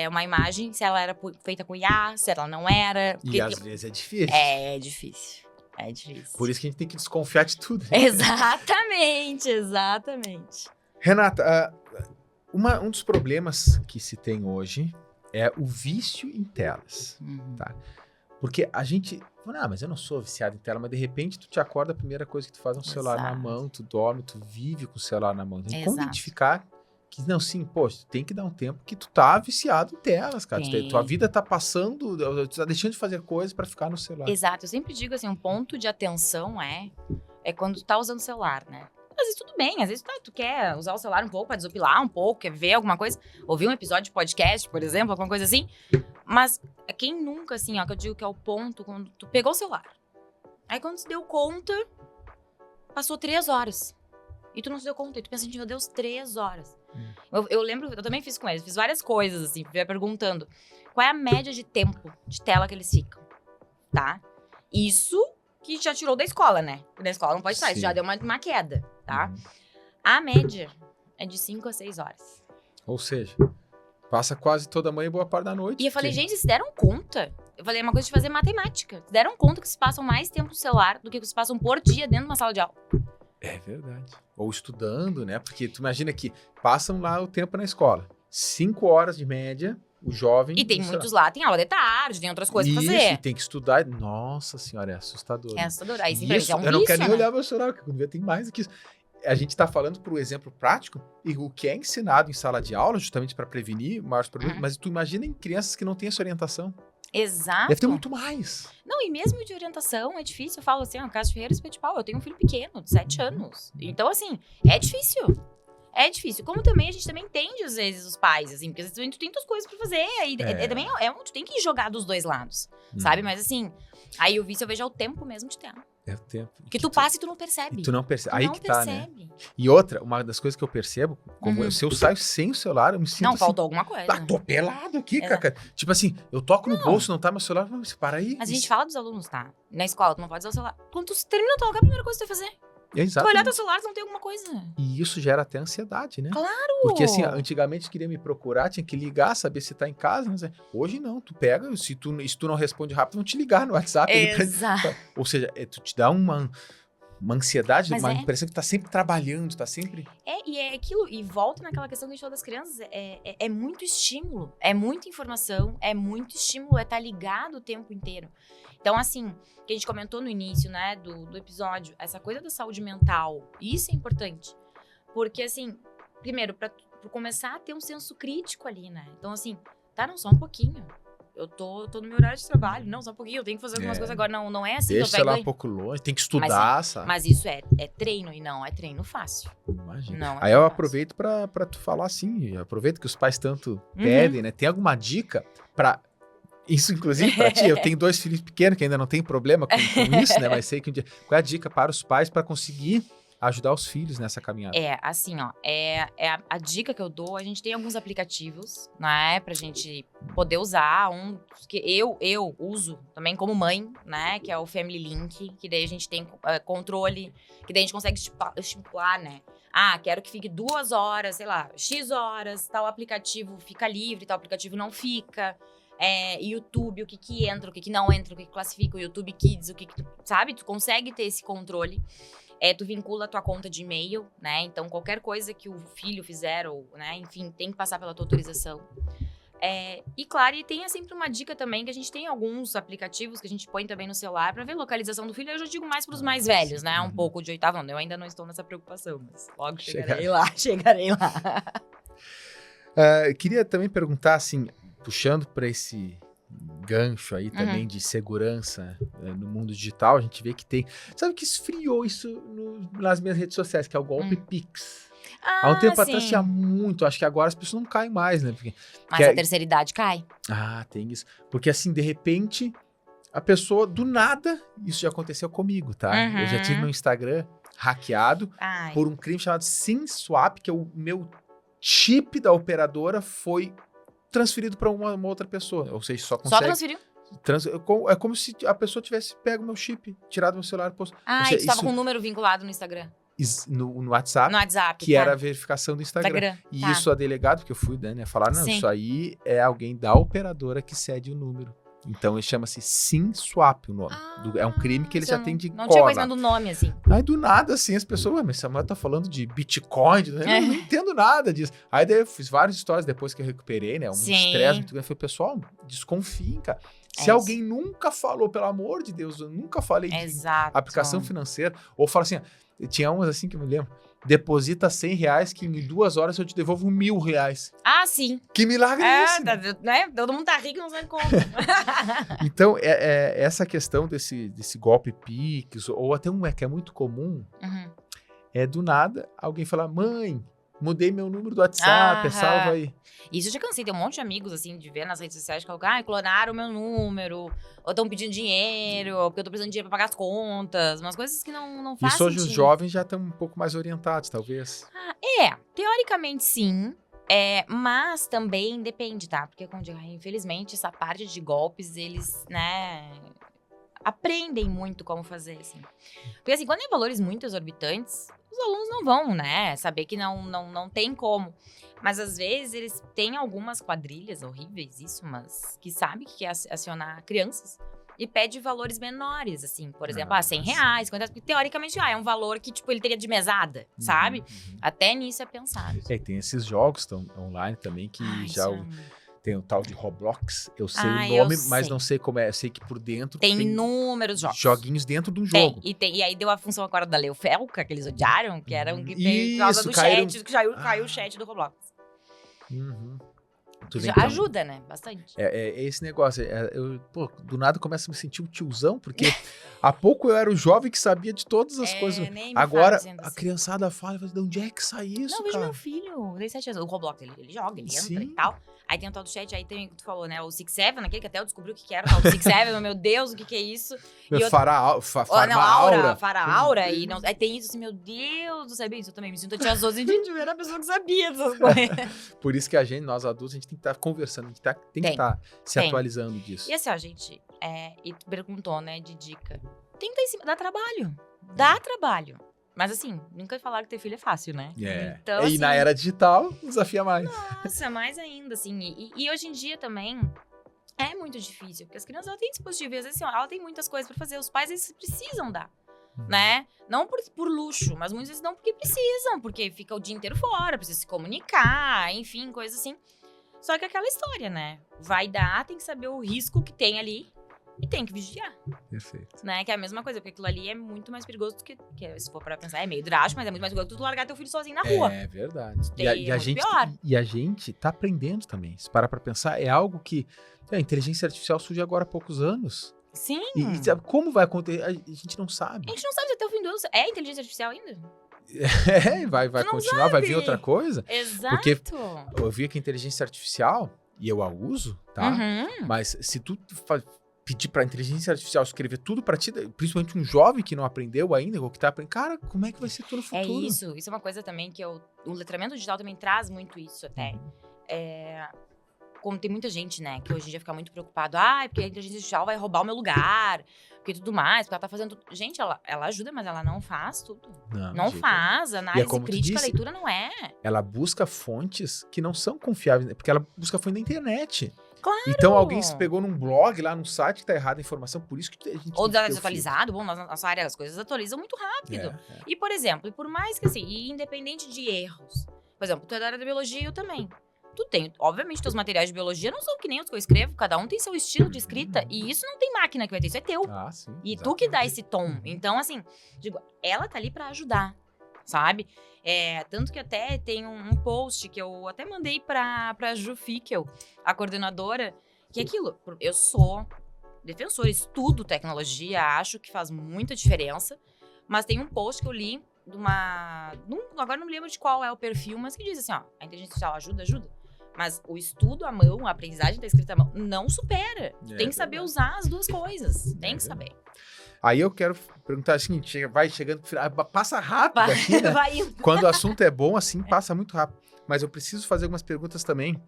Speaker 2: uma imagem, se ela era feita com IA, se ela não era.
Speaker 1: E às vezes é difícil.
Speaker 2: É difícil. É difícil.
Speaker 1: Por isso que a gente tem que desconfiar de tudo. Né?
Speaker 2: Exatamente.
Speaker 1: Renata, um dos problemas que se tem hoje é o vício em telas, tá? Porque a gente... mas eu não sou viciado em tela, mas de repente tu te acorda, a primeira coisa que tu faz é um celular na mão, tu dorme, tu vive com o celular na mão. Tem como identificar que, não, sim, poxa, tu tem que dar um tempo que tu tá viciado em telas, cara. Tua vida tá passando, tu tá deixando de fazer coisas pra ficar no celular.
Speaker 2: Exato, eu sempre digo assim, um ponto de atenção é quando tu tá usando o celular, né? Às vezes tudo bem, às vezes tu quer usar o celular um pouco pra desopilar um pouco, quer ver alguma coisa, ouvir um episódio de podcast, por exemplo, alguma coisa assim. Mas quem nunca, assim, ó, que eu digo que é o ponto quando tu pegou o celular. Aí quando tu deu conta, passou 3 horas. E tu não se deu conta, e tu pensa, meu Deus, 3 horas. Eu lembro, eu também fiz com eles, fiz várias coisas, assim, perguntando qual é a média de tempo de tela que eles ficam, tá? Isso que já tirou da escola, né? Porque da escola não pode estar, isso já deu uma queda, tá? A média é de 5 a 6 horas.
Speaker 1: Ou seja, Passa quase toda manhã e boa parte da noite.
Speaker 2: E eu falei, gente, vocês deram conta? Eu falei, é uma coisa de fazer matemática. Vocês deram conta que vocês passam mais tempo no celular do que vocês passam por dia dentro de uma sala de aula.
Speaker 1: É verdade. Ou estudando, né? Porque tu imagina que passam lá o tempo na escola. 5 horas de média, o jovem...
Speaker 2: E tem muitos lá, tem aula de tarde, tem outras coisas pra fazer.
Speaker 1: E tem que estudar. Nossa senhora, é assustador.
Speaker 2: É assustador. Aí
Speaker 1: Isso,
Speaker 2: simplesmente é um
Speaker 1: eu não
Speaker 2: vício,
Speaker 1: quero nem
Speaker 2: né?
Speaker 1: olhar meu celular, porque quando vê tem mais do que isso. A gente está falando por um exemplo prático, e o que é ensinado em sala de aula, justamente para prevenir maiores problemas, mas tu imagina em crianças que não têm essa orientação.
Speaker 2: Exato.
Speaker 1: Deve ter muito mais.
Speaker 2: Não, e mesmo de orientação é difícil. Eu falo assim, Cássio Ferreira, Espeto de Pau, eu tenho um filho pequeno, de 7 anos. Então, assim, é difícil. É difícil. Como também a gente também entende, às vezes, os pais, assim, porque às vezes tu tem outras coisas pra fazer. E também tu tem que jogar dos dois lados, sabe? Mas assim, aí o vício eu vejo é o tempo mesmo de ter.
Speaker 1: É o tempo.
Speaker 2: Que tu passa e tu não percebe.
Speaker 1: Tu não percebe.
Speaker 2: Tu
Speaker 1: Aí
Speaker 2: não
Speaker 1: que tá,
Speaker 2: percebe.
Speaker 1: né? E outra, uma das coisas que eu percebo, como se eu saio sem o celular, eu me sinto
Speaker 2: Não,
Speaker 1: assim,
Speaker 2: faltou alguma coisa.
Speaker 1: atropelado aqui,
Speaker 2: Exato.
Speaker 1: cara. Tipo assim, eu toco no bolso, não tá meu celular, mas para aí.
Speaker 2: Mas a gente fala dos alunos, tá? Na escola, tu não pode usar o celular. Quando tu termina o teu lugar, a primeira coisa que tu vai fazer. Tu vai olhar teu celular, tu não tem alguma coisa.
Speaker 1: E isso gera até ansiedade, né?
Speaker 2: Claro!
Speaker 1: Porque assim, antigamente queria me procurar, tinha que ligar, saber se tá em casa. Mas hoje não, tu pega, se tu não responde rápido, vão te ligar no WhatsApp.
Speaker 2: Exato.
Speaker 1: Ou seja, tu te dá uma ansiedade,
Speaker 2: Mas
Speaker 1: uma impressão que tu tá sempre trabalhando, tá sempre...
Speaker 2: E é aquilo, e volta naquela questão que a gente falou das crianças, é muito estímulo, é muita informação, é muito estímulo, é estar ligado o tempo inteiro. Então, assim, que a gente comentou no início, né, do episódio, essa coisa da saúde mental, isso é importante. Porque, assim, primeiro, pra começar a ter um senso crítico ali, né? Então, assim, tá, não, só um pouquinho. Eu tô no meu horário de trabalho. Não, só um pouquinho, eu tenho que fazer algumas coisas agora. Não é assim.
Speaker 1: Deixa lá um pouco longe, tem que estudar, sabe?
Speaker 2: Mas isso é treino, e não é treino fácil.
Speaker 1: Imagina.
Speaker 2: Não,
Speaker 1: aí eu aproveito pra tu falar assim, aproveito que os pais tanto pedem, né? Tem alguma dica pra... Isso, inclusive, pra ti, eu tenho 2 filhos pequenos que ainda não tem problema com isso, né? Mas sei que um dia... Qual é a dica para os pais pra conseguir ajudar os filhos nessa caminhada?
Speaker 2: Assim, ó, a dica que eu dou, a gente tem alguns aplicativos, né, pra gente poder usar, que eu uso também como mãe, né, que é o Family Link, que daí a gente tem controle, que daí a gente consegue estipular, né, quero que fique 2 horas, sei lá, X horas, tal aplicativo fica livre, tal aplicativo não fica. YouTube, o que entra, o que não entra, o que classifica, o YouTube Kids, o que tu, sabe? Tu consegue ter esse controle. Tu vincula a tua conta de e-mail, né? Então, qualquer coisa que o filho fizer, ou, né, enfim, tem que passar pela tua autorização. E claro, e tem sempre uma dica também, que a gente tem alguns aplicativos que a gente põe também no celular pra ver localização do filho. Eu já digo mais pros mais velhos, né? Um pouco de 8º ano. Eu ainda não estou nessa preocupação, mas logo chegarei lá.
Speaker 1: Queria também perguntar, assim, puxando para esse gancho aí também de segurança no mundo digital, a gente vê que tem... Sabe que esfriou isso nas minhas redes sociais, que é o golpe Pix. Há um tempo atrás tinha muito, acho que agora as pessoas não caem mais, né?
Speaker 2: Mas a terceira idade cai.
Speaker 1: Tem isso. Porque assim, de repente, a pessoa, do nada, isso já aconteceu comigo, tá? Eu já tive meu Instagram hackeado por um crime chamado SimSwap, que é o meu chip da operadora foi transferido para uma outra pessoa. Ou seja, só consegue...
Speaker 2: Só transferiu?
Speaker 1: É como se a pessoa tivesse pego meu chip, tirado meu celular.
Speaker 2: E tu tava com um número vinculado no Instagram?
Speaker 1: No WhatsApp.
Speaker 2: No WhatsApp,
Speaker 1: que era a verificação do Instagram. E isso a delegado, porque eu fui, né, falar, não, isso aí é alguém da operadora que cede o número. Então, ele chama-se SimSwap, o nome. É um crime que ele já tem de
Speaker 2: Não tinha conhecimento do nome, assim.
Speaker 1: Aí, do nada, assim, as pessoas, mas Samuel tá falando de Bitcoin, eu não entendo nada disso. Aí, daí eu fiz várias histórias depois que eu recuperei, né, um estresse muito grande. Eu falei, pessoal, desconfiem, cara. Se alguém nunca falou, pelo amor de Deus, eu nunca falei de aplicação financeira, ou fala assim, tinha umas assim que eu me lembro, deposita R$100 que em 2 horas eu te devolvo R$1.000.
Speaker 2: Sim.
Speaker 1: Que milagre é esse?
Speaker 2: Né? Todo mundo tá rico e não sabe como.
Speaker 1: Então, essa questão desse golpe Pix, ou até que é muito comum, do nada, alguém falar, mãe, mudei meu número do WhatsApp, salva aí.
Speaker 2: Isso eu já cansei, tem um monte de amigos, assim, de ver nas redes sociais que falam, clonaram o meu número, ou estão pedindo dinheiro, ou porque eu tô precisando de dinheiro pra pagar as contas, umas coisas que não fazem
Speaker 1: Isso hoje os jovens já estão um pouco mais orientados, talvez.
Speaker 2: Teoricamente sim, mas também depende, tá? Porque, como eu digo, infelizmente, essa parte de golpes, eles, né, aprendem muito como fazer, assim. Porque, assim, quando é valores muito exorbitantes, os alunos não vão, né, saber que não tem como. Mas às vezes eles têm algumas quadrilhas horríveis, isso, mas que sabe que quer acionar crianças e pede valores menores, assim, por exemplo, R$100, 50, porque teoricamente é um valor que, tipo, ele teria de mesada, sabe? Até nisso é pensado.
Speaker 1: Tem esses jogos online também que tem o tal de Roblox, eu sei o nome, mas não sei como é. Eu sei que por dentro
Speaker 2: tem inúmeros jogos.
Speaker 1: Joguinhos dentro de um jogo.
Speaker 2: E aí deu a função agora da Leo Felca, que eles odiaram, que era que tem por causa do chat, que caiu o chat do Roblox. Ajuda, né? Bastante.
Speaker 1: É esse negócio. Do nada começo a me sentir um tiozão, porque há pouco eu era o jovem que sabia de todas as coisas. Agora a criançada fala, de onde é que sai isso,
Speaker 2: não, vejo meu filho, tem 7 anos. O Roblox, ele joga, ele entra e tal. Aí tem o tal do chat, aí tem o que tu falou, né? O Six Seven, aquele que até eu descobri o que era, o Six Seven, meu Deus, o que é isso?
Speaker 1: Aura.
Speaker 2: E não, aí tem isso assim, meu Deus, não sabia isso. Eu também me sinto tiazosa, gente, eu era a pessoa que sabia dessas coisas.
Speaker 1: Por isso que nós adultos, a gente tem que estar conversando, a gente tem que estar se atualizando disso.
Speaker 2: E assim, ó, gente, e tu perguntou, né, de dica. Tem que estar em cima, dá trabalho. Dá trabalho. Mas assim, nunca falaram que ter filho é fácil, né? Então,
Speaker 1: e
Speaker 2: assim,
Speaker 1: na era digital, desafia mais.
Speaker 2: Nossa, mais ainda, assim. E hoje em dia também é muito difícil, porque as crianças, elas têm dispositivo, e às vezes, assim, ela tem muitas coisas pra fazer. Os pais, eles precisam dar, né? Não por luxo, mas muitas vezes não porque precisam, porque fica o dia inteiro fora, precisa se comunicar, enfim, coisas assim. Só que aquela história, né? Vai dar, tem que saber o risco que tem ali. E tem que vigiar.
Speaker 1: Perfeito.
Speaker 2: Né? Que é a mesma coisa, porque aquilo ali é muito mais perigoso do que se for pra pensar, é meio drástico, mas é muito mais perigoso do que tu largar teu filho sozinho na rua.
Speaker 1: É verdade. E a gente tá aprendendo também. Se parar pra pensar, é algo que a inteligência artificial surge agora há poucos anos.
Speaker 2: Sim.
Speaker 1: E sabe, como vai acontecer? A gente não sabe.
Speaker 2: A gente não sabe até o fim do ano. É inteligência artificial ainda?
Speaker 1: Vai continuar, vai vir outra coisa.
Speaker 2: Exato.
Speaker 1: Porque eu vi que a inteligência artificial, e eu a uso, tá? Mas se tu pedir pra inteligência artificial escrever tudo pra ti, principalmente um jovem que não aprendeu ainda, ou que tá aprendendo, cara, como é que vai ser tudo no futuro?
Speaker 2: Isso é uma coisa também que o letramento digital também traz muito isso até. Como tem muita gente, né, que hoje em dia fica muito preocupado, porque a inteligência artificial vai roubar o meu lugar, porque tudo mais, porque ela tá fazendo tudo. Gente, ela ajuda, mas ela não faz tudo. Não faz, análise crítica, leitura não é.
Speaker 1: Ela busca fontes que não são confiáveis, porque ela busca fonte na internet.
Speaker 2: Claro!
Speaker 1: Então alguém se pegou num blog, lá num site que tá errada a informação, por isso que a gente
Speaker 2: ou desatualizado, bom, na nossa área as coisas atualizam muito rápido. E, por exemplo, e por mais que assim, e independente de erros, por exemplo, tu é da área da biologia, eu também. Tu tem, obviamente, teus materiais de biologia não são que nem os que eu escrevo, cada um tem seu estilo de escrita, e isso não tem máquina que vai ter, isso é teu.
Speaker 1: Sim,
Speaker 2: e tu que dá esse tom. Então, assim, digo, ela tá ali pra ajudar, sabe? Tanto que até tem um post que eu até mandei pra Ju Fickel, a coordenadora, que é aquilo, eu sou defensora, estudo tecnologia, acho que faz muita diferença, mas tem um post que eu li de agora não me lembro de qual é o perfil, mas que diz assim, ó, a inteligência artificial ajuda, mas o estudo à mão, a aprendizagem da escrita à mão, não supera. Tem que saber usar as duas coisas, tem que saber.
Speaker 1: Aí eu quero perguntar o seguinte, vai chegando, passa rápido aqui, né? Quando o assunto é bom, assim, passa muito rápido. Mas eu preciso fazer algumas perguntas também,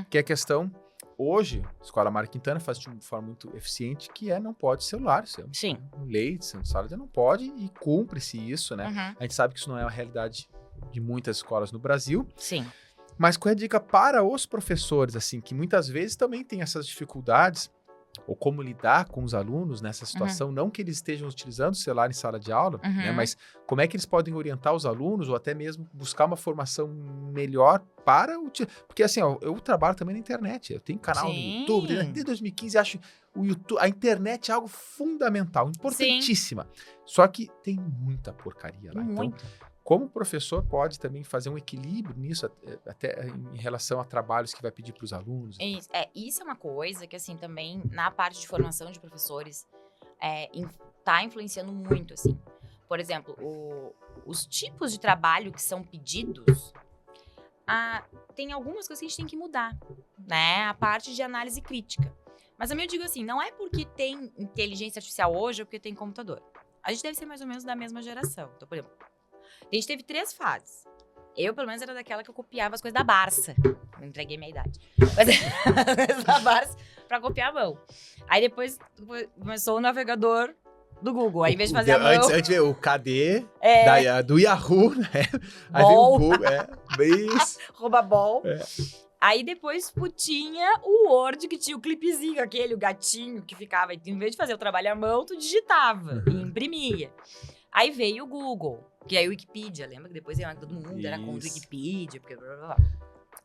Speaker 1: que é a questão, hoje, a Escola Mário Quintana faz de uma forma muito eficiente, que não pode celular.
Speaker 2: Sim.
Speaker 1: Lei de sala não pode e cumpre-se isso, né? A gente sabe que isso não é a realidade de muitas escolas no Brasil.
Speaker 2: Sim.
Speaker 1: Mas qual é a dica para os professores, assim, que muitas vezes também têm essas dificuldades, ou como lidar com os alunos nessa situação, não que eles estejam utilizando o celular em sala de aula, né, mas como é que eles podem orientar os alunos, ou até mesmo buscar uma formação melhor para o... Porque assim, eu trabalho também na internet, eu tenho canal no YouTube, desde 2015 acho a internet é algo fundamental, importantíssima, só que tem muita porcaria lá, então... Como o professor pode também fazer um equilíbrio nisso, até em relação a trabalhos que vai pedir para os alunos?
Speaker 2: Isso é uma coisa que, assim, também, na parte de formação de professores, tá influenciando muito, assim. Por exemplo, os tipos de trabalho que são pedidos, tem algumas coisas que a gente tem que mudar, né? A parte de análise crítica. Mas eu digo assim, não é porque tem inteligência artificial hoje ou porque tem computador. A gente deve ser mais ou menos da mesma geração. Então, por exemplo, a gente teve 3 fases. Eu, pelo menos, era daquela que eu copiava as coisas da Barça. Não entreguei minha idade. Mas da Barça pra copiar a mão. Aí depois começou o navegador do Google. Aí, em vez de fazer a mão...
Speaker 1: Antes veio o KD do Yahoo, né? Aí veio o Google, isso.
Speaker 2: Roubabol. Aí depois tinha o Word, que tinha o clipezinho, o gatinho que ficava. Em vez de fazer o trabalho à mão, tu digitava e imprimia. Aí veio o Google, que é a Wikipedia. Lembra que depois todo mundo era contra a Wikipedia, porque blá, blá, blá.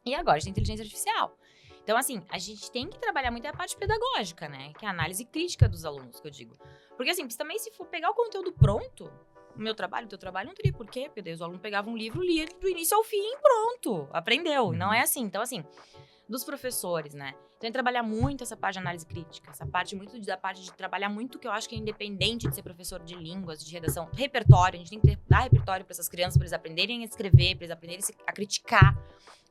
Speaker 2: E agora a gente tem inteligência artificial. Então, assim, a gente tem que trabalhar muito a parte pedagógica, né? Que é a análise crítica dos alunos, que eu digo. Porque, assim, também se for pegar o conteúdo pronto, o meu trabalho, o teu trabalho, não teria porquê, porque daí os alunos pegavam um livro, lia do início ao fim, pronto, aprendeu. Não é assim. Então, assim, dos professores, né? Então, é trabalhar muito essa parte de análise crítica, essa parte da parte de trabalhar muito, que eu acho que é independente de ser professor de línguas, de redação, repertório. A gente tem que dar repertório para essas crianças, para eles aprenderem a escrever, para eles aprenderem a criticar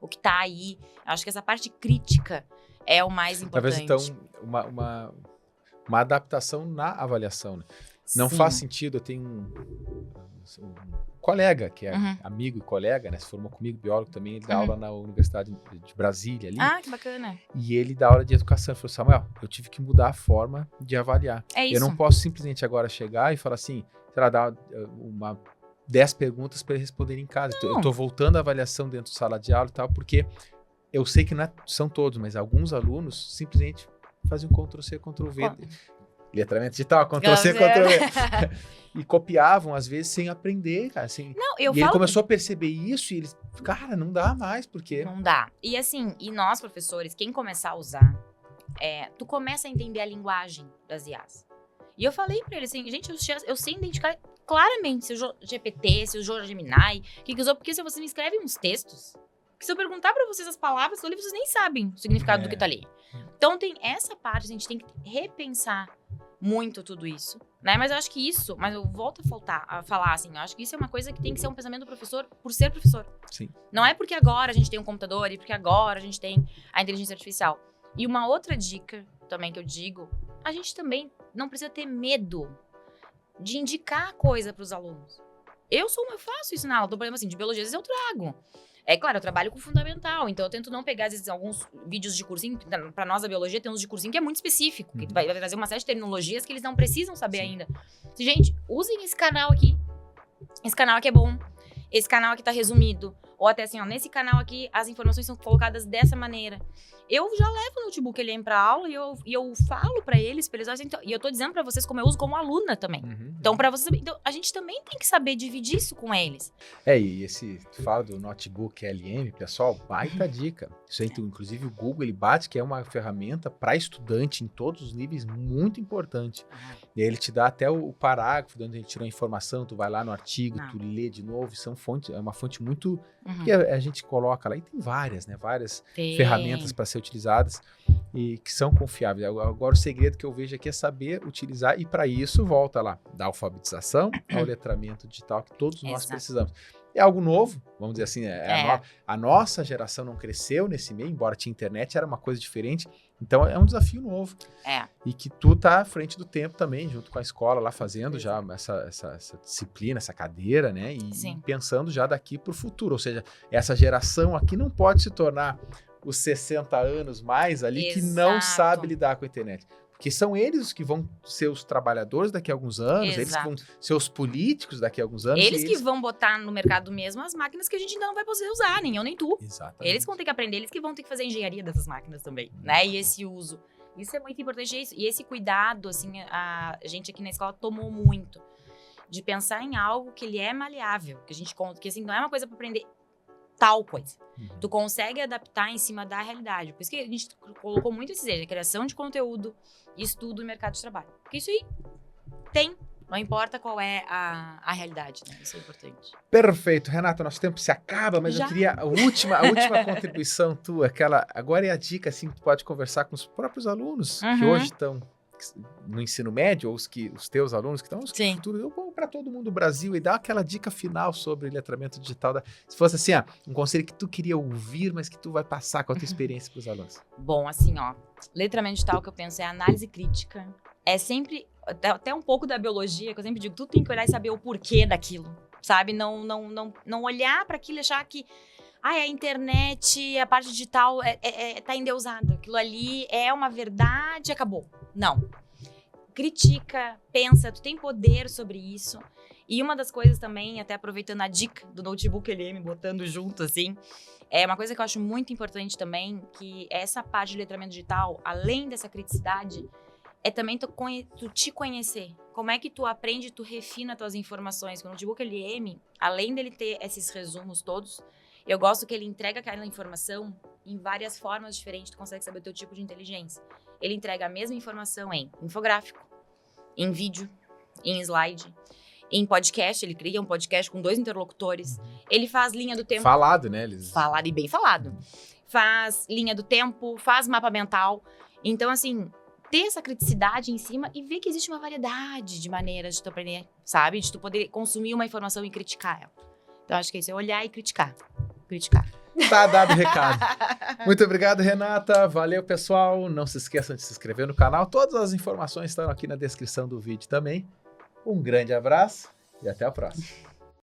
Speaker 2: o que tá aí. Eu acho que essa parte crítica é o mais importante.
Speaker 1: Talvez, então, uma adaptação na avaliação, né? Não faz sentido, eu tenho um colega, que é amigo e colega, né? Se formou comigo, biólogo também, ele dá aula na Universidade de Brasília ali.
Speaker 2: Ah, que bacana.
Speaker 1: E ele dá aula de educação. Ele falou, Samuel, eu tive que mudar a forma de avaliar.
Speaker 2: É isso.
Speaker 1: Eu não posso simplesmente agora chegar e falar assim, sei lá, dar 10 perguntas para ele responder em casa. Não. Eu tô voltando a avaliação dentro da sala de aula e tal, porque eu sei que não são todos, mas alguns alunos simplesmente fazem um Ctrl-C, Ctrl-V. Letramento digital, Ctrl-C, Ctrl-V. E copiavam, às vezes, sem aprender, cara. Ele começou a perceber isso e ele, cara, não dá mais, porque...
Speaker 2: Não dá. E assim, nós, professores, quem começar a usar, tu começa a entender a linguagem das IAs. E eu falei pra ele assim, gente, eu sei identificar claramente se o GPT, se o Gemini, o que usou, porque se você me escreve uns textos, que se eu perguntar pra vocês as palavras do livro, vocês nem sabem o significado do que tá ali. Então, tem essa parte, a gente tem que repensar muito tudo isso, né? Mas eu acho que mas eu volto a falar assim, eu acho que isso é uma coisa que tem que ser um pensamento do professor por ser professor.
Speaker 1: Sim.
Speaker 2: Não é porque agora a gente tem um computador e porque agora a gente tem a inteligência artificial. E uma outra dica também que eu digo, a gente também não precisa ter medo de indicar coisa para os alunos. Eu faço isso na aula, por exemplo assim, de biologia, às vezes eu trago. É claro, eu trabalho com fundamental, então eu tento não pegar, às vezes, alguns vídeos de cursinho. Para nós, a biologia, tem uns de cursinho que é muito específico, que vai trazer uma série de terminologias que eles não precisam saber ainda. Gente, usem esse canal aqui. Esse canal aqui é bom. Esse canal aqui tá resumido. Ou até assim, ó, nesse canal aqui, as informações são colocadas dessa maneira. Eu já levo o notebook ele para aula e eu falo para eles, então, e eu tô dizendo para vocês como eu uso como aluna também. Então, para vocês, então, a gente também tem que saber dividir isso com eles.
Speaker 1: E tu fala do notebook LM, pessoal, baita dica. Isso aí, inclusive o Google, ele bate que é uma ferramenta para estudante em todos os níveis muito importante. E aí ele te dá até o parágrafo, de onde a gente tirou a informação, tu vai lá no artigo, tu lê de novo, é uma fonte muito que a gente coloca lá, e tem várias, né? Várias ferramentas para ser utilizadas e que são confiáveis. Agora o segredo que eu vejo aqui é saber utilizar, e para isso volta lá da alfabetização ao letramento digital que todos nós precisamos. É algo novo, vamos dizer assim, a nossa geração não cresceu nesse meio, embora tinha internet, era uma coisa diferente, então é um desafio novo. E que tu tá à frente do tempo também, junto com a escola lá, fazendo já essa disciplina, essa cadeira, né, e pensando já daqui pro futuro, ou seja, essa geração aqui não pode se tornar os 60 anos mais ali que não sabe lidar com a internet. Porque são eles os que vão ser os trabalhadores daqui a alguns anos, eles que vão ser os políticos daqui a alguns anos.
Speaker 2: Eles que vão botar no mercado mesmo as máquinas que a gente ainda não vai poder usar, nem eu nem tu.
Speaker 1: Exatamente.
Speaker 2: Eles vão ter que aprender, eles que vão ter que fazer a engenharia dessas máquinas também, né? E esse uso. Isso é muito importante. E esse cuidado, assim, a gente aqui na escola tomou muito. De pensar em algo que ele é maleável, que a gente conta, que assim, não é uma coisa para aprender tal coisa. Tu consegue adaptar em cima da realidade. Por isso que a gente colocou muito esse desejo, a criação de conteúdo e estudo no mercado de trabalho. Porque isso aí tem, não importa qual é a realidade, né? Isso é importante.
Speaker 1: Perfeito. Renato, nosso tempo se acaba, mas eu queria a última contribuição tua, agora é a dica, assim, que tu pode conversar com os próprios alunos que hoje estão no ensino médio, ou os teus alunos que estão no futuro, eu vou para todo mundo do Brasil e dar aquela dica final sobre letramento digital. Se fosse assim, um conselho que tu queria ouvir, mas que tu vai passar com a tua experiência para os alunos.
Speaker 2: Bom, assim, letramento digital que eu penso é análise crítica. É sempre, até um pouco da biologia, que eu sempre digo, tu tem que olhar e saber o porquê daquilo, sabe? Não olhar para aquilo e achar que a internet, a parte digital tá endeusada. Aquilo ali é uma verdade, acabou. Não. critica, pensa, tu tem poder sobre isso. E uma das coisas também, até aproveitando a dica do Notebook LM, botando junto assim, é uma coisa que eu acho muito importante também, que essa parte de letramento digital, além dessa criticidade, é também tu te conhecer. Como é que tu aprende, tu refina as tuas informações. O Notebook LM, além dele ter esses resumos todos, eu gosto que ele entrega aquela informação em várias formas diferentes, tu consegue saber o teu tipo de inteligência. Ele entrega a mesma informação em infográfico, em vídeo, em slide, em podcast. Ele cria um podcast com 2 interlocutores. Ele faz linha do tempo.
Speaker 1: Falado, né?
Speaker 2: Falado e bem falado. Faz linha do tempo, faz mapa mental. Então, assim, ter essa criticidade em cima e ver que existe uma variedade de maneiras de tu aprender, sabe? De tu poder consumir uma informação e criticar ela. Então, acho que é isso, é olhar e criticar. Criticar.
Speaker 1: Tá dado o recado. Muito obrigado, Renata. Valeu, pessoal. Não se esqueçam de se inscrever no canal. Todas as informações estão aqui na descrição do vídeo também. Um grande abraço e até a próxima.